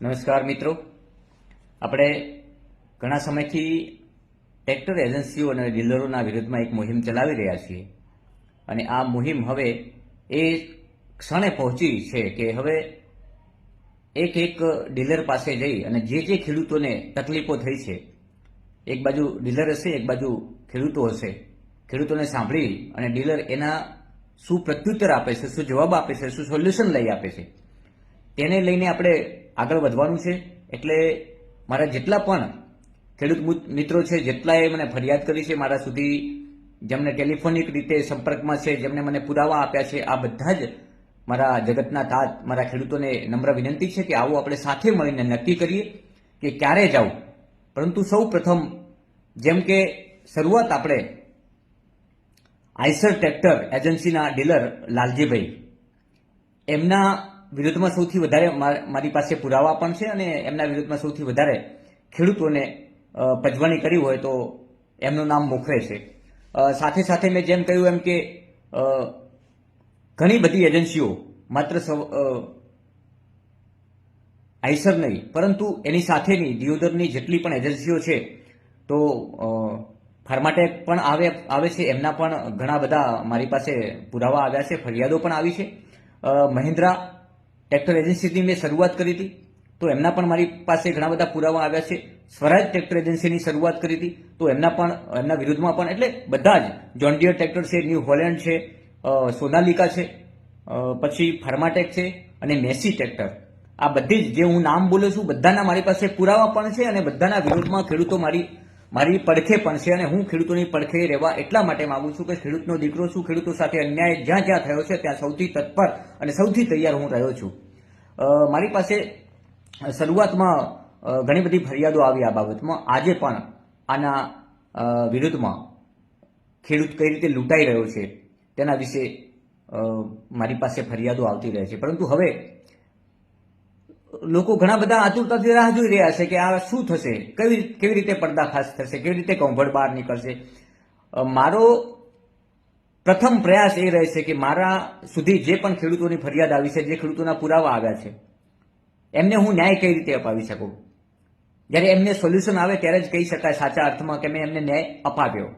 નમસ્કાર મિત્રો, આપણે ઘણા સમયથી ટ્રેક્ટર એજન્સીઓ અને ડીલરોના વિરુદ્ધમાં એક મુહિમ ચલાવી રહ્યા છીએ અને આ મુહિમ હવે એ ક્ષણે પહોંચી છે કે હવે એક એક ડીલર પાસે જઈ અને જે ખેડૂતોને તકલીફો થઈ છે, એક બાજુ ડીલર હશે, એક બાજુ ખેડૂતો હશે, ખેડૂતોને સાંભળી અને ડીલર એના શું પ્રત્યુત્તર આપે છે, શું જવાબ આપે છે, શું સોલ્યુશન લઈ આપે છે, તેને લઈને આપણે આગળ વધવાનું છે. એટલે મારા જેટલા પણ ખેડૂત મિત્રો છે, જેટલાએ મને ફરિયાદ કરી છે મારા સુધી, જેમને ટેલિફોનિક રીતે સંપર્કમાં છે, જેમને મને પુરાવા આપ્યા છે, આ બધા જ મારા જગતના તાત મારા ખેડૂતોને નમ્ર વિનંતી છે કે આવો આપણે સાથે મળીને નક્કી કરીએ કે ક્યારે જવું. પરંતુ સૌ પ્રથમ જેમ કે શરૂઆત આપણે આઈસર ટ્રેક્ટર એજન્સીના ડીલર લાલજીભાઈ એમના વિરુદ્ધમાં સૌથી વધારે મારી પાસે પુરાવા પણ છે અને એમના વિરુદ્ધમાં સૌથી વધારે ખેડૂતોને પજવણી કરી હોય તો એમનું નામ મોખરે છે. સાથે સાથે મેં જેમ કહ્યું એમ કે ઘણી બધી એજન્સીઓ, માત્ર આઈસર નહીં પરંતુ એની સાથેની દિયોદરની જેટલી પણ એજન્સીઓ છે, તો ફાર્માટેક પણ આવે છે, એમના પણ ઘણા બધા મારી પાસે પુરાવા આવ્યા છે, ફરિયાદો પણ આવી છે. મહિન્દ્રા ટ્રેક્ટર એજન્સીની મેં શરૂઆત કરી હતી તો એમના પણ મારી પાસે ઘણા બધા પુરાવા આવ્યા છે. સ્વરાજ ટ્રેક્ટર એજન્સીની શરૂઆત કરી હતી તો એમના વિરુદ્ધમાં પણ, એટલે બધા જ જોન ડિયર ટ્રેક્ટર છે, ન્યૂ હોલેન્ડ છે, સોનાલિકા છે, પછી ફાર્માટેક છે અને મેસી ટ્રેક્ટર, આ બધી જ જે હું નામ બોલું છું બધાના મારી પાસે પુરાવા પણ છે અને બધાના વિરોધમાં ખેડૂતો મારી પડખે પણ છે. અને હું ખેડૂતોની પડખે રહેવા એટલા માટે માંગુ છું કે ખેડૂતનો દીકરો છું, ખેડૂતો સાથે અન્યાય જ્યાં જ્યાં થયો છે ત્યાં સૌથી તત્પર અને સૌથી તૈયાર હું રહ્યો છું. મારી પાસે શરૂઆતમાં ઘણી બધી ફરિયાદો આવી આ બાબતમાં. આજે પણ આના વિરુદ્ધમાં ખેડૂત કઈ રીતે લૂંટાઈ રહ્યો છે તેના વિશે મારી પાસે ફરિયાદો આવતી રહે છે. પરંતુ હવે લોકો ઘણા બધા આતુરતાથી રાહ જોઈ રહ્યા છે કે આ શું થશે, કેવી રીતે પર્દાફાશ થશે, કેવી રીતે કૌભાંડ બહાર નીકળશે. મારો પ્રથમ પ્રયાસ એ રહેશે કે મારા સુધી જે પણ ખેડૂતોની ફરિયાદ આવી છે, જે ખેડૂતોના પુરાવા આવ્યા છે, એમને હું ન્યાય કઈ રીતે અપાવી શકું. જ્યારે એમને સોલ્યુશન આવે ત્યારે જ કહી શકાય સાચા અર્થમાં કે મેં એમને ન્યાય અપાવ્યો.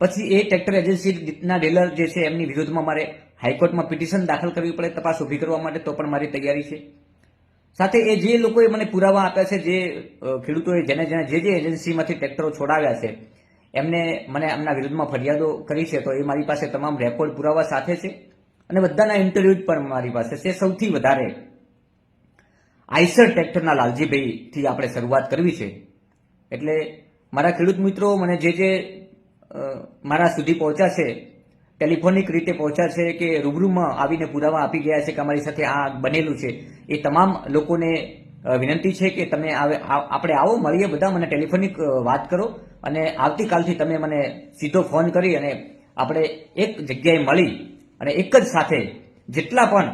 પછી એ ટ્રેક્ટર એજન્સીના ડીલર જે છે એમની વિરુદ્ધમાં મારે હાઈકોર્ટમાં પિટિશન દાખલ કરવી પડે તપાસ ઊભી કરવા માટે, તો પણ મારી તૈયારી છે. સાથે એ જે લોકોએ મને પુરાવા આપ્યા છે, જે ખેડૂતોએ જેને જે એજન્સીમાંથી ટ્રેક્ટરો છોડાવ્યા છે, એમને મને એમના વિરુદ્ધમાં ફરિયાદો કરી છે, તો એ મારી પાસે તમામ રેકોર્ડ પુરાવા સાથે છે અને બધાના ઇન્ટરવ્યુ પણ મારી પાસે છે. સૌથી વધારે આઈસર ટ્રેક્ટરના લાલજીભાઈથી આપણે શરૂઆત કરવી છે. એટલે મારા ખેડૂત મિત્રો મને જે મારા સુધી પહોંચ્યા છે, ટેલિફોનિક રીતે પહોંચ્યા છે કે રૂબરૂમાં આવીને પુરાવા આપી ગયા છે કે અમારી સાથે આ બનેલું છે, એ તમામ લોકોને વિનંતી છે કે તમે આપણે આવો, મળીએ બધા, મને ટેલિફોનિક વાત કરો અને આવતીકાલથી તમે મને સીધો ફોન કરી અને આપણે એક જગ્યાએ મળી અને એક જ સાથે જેટલા પણ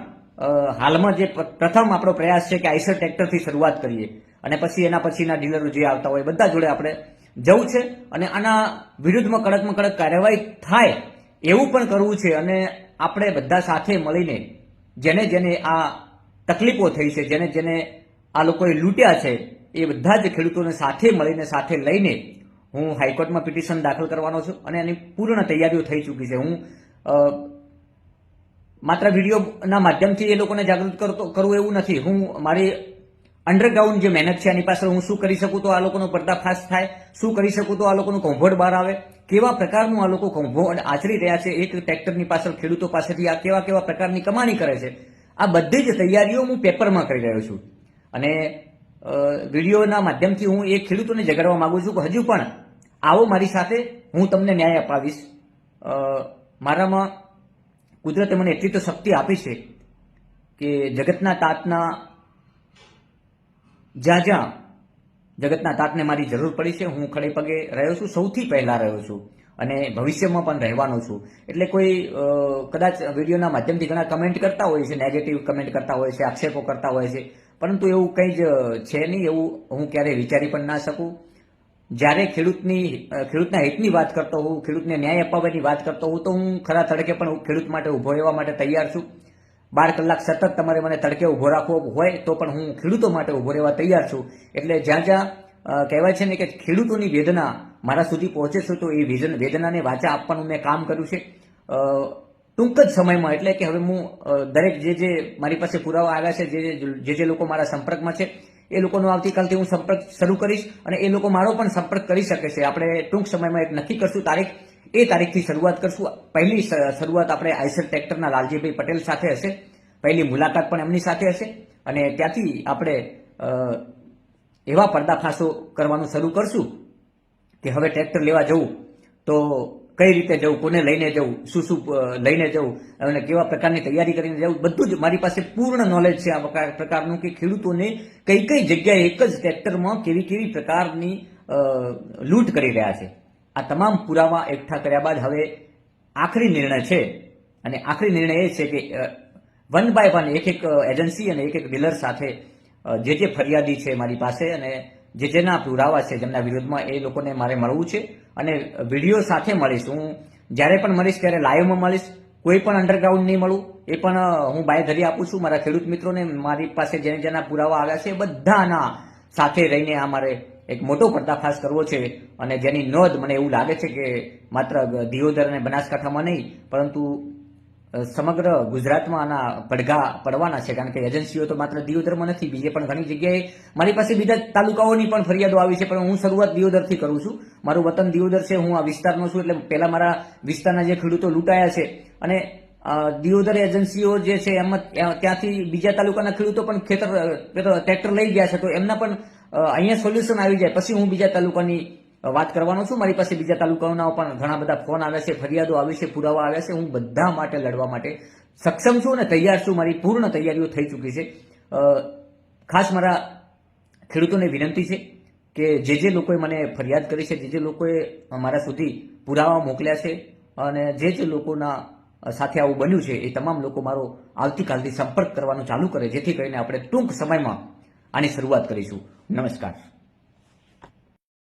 હાલમાં જે પ્રથમ આપણો પ્રયાસ છે કે આઈસર ટ્રેક્ટરથી શરૂઆત કરીએ અને પછી એના પછીના ડીલરો જે આવતા હોય બધા જોડે આપણે જવું છે અને આના વિરુદ્ધમાં કડકમાં કડક કાર્યવાહી થાય એવું પણ કરવું છે. અને આપણે બધા સાથે મળીને જેને આ તકલીફો થઈ છે, જેને આ લોકોએ લૂંટ્યા છે, એ બધા જ ખેડૂતોને સાથે મળીને, સાથે લઈને હું હાઈકોર્ટમાં પિટિશન દાખલ કરવાનો છું અને એની પૂર્ણ તૈયારીઓ થઈ ચૂકી છે. હું માત્ર વિડીયોના માધ્યમથી એ લોકોને જાગૃત કરવું એવું નથી. હું મારી અંડરગ્રાઉન્ડ જે મહેનત છે એની પાછળ હું શું કરી શકું તો આ લોકોનો પર્દાફાશ થાય, શું કરી શકું તો આ લોકોનું કૌભાંડ બહાર આવે, કેવા પ્રકારનું આ લોકો કૌભાંડ આચરી રહ્યા છે, એક ટ્રેક્ટરની પાછળ ખેડૂતો પાસેથી આ કેવા પ્રકારની કમાણી કરે છે, આ બધી જ તૈયારીઓ હું પેપરમાં કરી રહ્યો છું. અને વિડીયોના માધ્યમથી હું એ ખેડૂતોને જગાડવા માંગુ છું કે હજુ પણ આવો મારી સાથે, હું તમને ન્યાય અપાવીશ. મારામાં કુદરતે મને એટલી તો શક્તિ આપી છે કે જગતના તાતને મારી જરૂર પડી છે, હું ખડે પગે રહ્યો છું, સૌથી પહેલા રહ્યો છું અને ભવિષ્યમાં પણ રહેવાનો છું. એટલે કોઈ કદાચ વિડીયોના માધ્યમથી ઘણા કમેન્ટ કરતા હોય છે, નેગેટિવ કમેન્ટ કરતા હોય છે, આક્ષેપો કરતા હોય છે, પરંતુ એવું કંઈ જ છે નહીં. એવું હું ક્યારેય વિચારી પણ ના શકું. જ્યારે ખેડૂતના હિતની વાત કરતો હોઉં, ખેડૂતને ન્યાય અપાવવાની વાત કરતો હોઉં, તો હું ખરા તડકે પણ ખેડૂત માટે ઊભો રહેવા માટે તૈયાર છું. 12 કલાક સતત તમારે મને તડકે ઉભો રાખવો હોય તો પણ હું ખેડૂતો માટે ઉભો રહેવા તૈયાર છું. એટલે જ્યાં જ્યાં કહેવાય છે ને કે ખેડૂતોની વેદના મારા સુધી પહોંચે છે તો એ વેદનાને વાચા આપવાનું મેં કામ કર્યું છે. ટૂંક જ સમયમાં, એટલે કે હવે હું દરેક જે મારી પાસે પુરાવા આવ્યા છે, જે લોકો મારા સંપર્કમાં છે એ લોકોનો આવતીકાલથી હું સંપર્ક શરૂ કરીશ અને એ લોકો મારો પણ સંપર્ક કરી શકે છે. આપણે ટૂંક સમયમાં એક નક્કી કરશું તારીખ, એ તારીખથી શરૂઆત કરશું. પહેલી શરૂઆત આપણે આઈસર ટ્રેક્ટરના લાલજીભાઈ પટેલ સાથે હશે. પહેલી મુલાકાત પણ એમની સાથે હશે અને ત્યાંથી આપણે એવા પર્દાફાશો કરવાનું શરૂ કરશું કે હવે ટ્રેક્ટર લેવા જવું તો કઈ રીતે જવું, કોને લઈને જવું, શું લઈને જવું અને કેવા પ્રકારની તૈયારી કરીને જવું, બધું જ મારી પાસે પૂર્ણ નોલેજ છે આ પ્રકારનું કે ખેડૂતોને કઈ જગ્યાએ એક જ ટ્રેક્ટરમાં કેવી પ્રકારની લૂંટ કરી રહ્યા છે. આ તમામ પુરાવા એકઠા કર્યા બાદ હવે આખરી નિર્ણય છે અને આખરી નિર્ણય એ છે કે 1 by 1 એક એજન્સી અને એક ડીલર સાથે જે ફરિયાદી છે મારી પાસે અને જેના પુરાવા છે જેમના વિરોધમાં એ લોકોને મારે મળવું છે અને વિડીયો સાથે મળીશ. હું જ્યારે પણ મળીશ ત્યારે લાઈવમાં મળીશ. કોઈ પણ અંડરગ્રાઉન્ડ નહીં મળું, એ પણ હું બાંયધરી આપું છું મારા ખેડૂત મિત્રોને. મારી પાસે જેના પુરાવા આવ્યા છે બધાના સાથે રહીને આ મારે એક મોટો પર્દાફાશ કરવો છે અને જેની નોંધ મને એવું લાગે છે કે માત્ર દિયોદર અને બનાસકાંઠામાં નહીં પરંતુ સમગ્ર ગુજરાતમાં આના પડઘા પડવાના છે. કારણ કે એજન્સીઓ તો માત્ર દિયોદરમાં નથી, બીજે પણ ઘણી જગ્યાએ મારી પાસે બીજા તાલુકાઓની પણ ફરિયાદો આવી છે, પણ હું શરૂઆત દિયોદરથી કરું છું. મારું વતન દિયોદર છે, હું આ વિસ્તારનો છું, એટલે પહેલા મારા વિસ્તારના જે ખેડૂતો લૂંટાયા છે અને દિયોદર એજન્સીઓ જે છે એમાં ત્યાંથી બીજા તાલુકાના ખેડૂતો પણ ટ્રેક્ટર લઈ ગયા છે, તો એમના પણ અહીંયા સોલ્યુશન આવી જાય પછી હું બીજા તાલુકાની વાત કરવાનો છું. મારી પાસે બીજા તાલુકાઓના પણ ઘણા બધા ફોન આવ્યા છે, ફરિયાદો આવી છે, પુરાવા આવ્યા છે. હું બધા માટે લડવા માટે સક્ષમ છું અને તૈયાર છું. મારી પૂર્ણ તૈયારીઓ થઈ ચૂકી છે. ખાસ મારા ખેડૂતોને વિનંતી છે કે જે લોકોએ મને ફરિયાદ કરી છે, જે લોકોએ મારા સુધી પુરાવા મોકલ્યા છે અને જે લોકોના સાથે આવું બન્યું છે એ તમામ લોકો મારો આવતીકાલથી સંપર્ક કરવાનો ચાલુ કરે, જેથી કરીને આપણે ટૂંક સમયમાં આની શરૂઆત કરીશું. નમસ્કાર.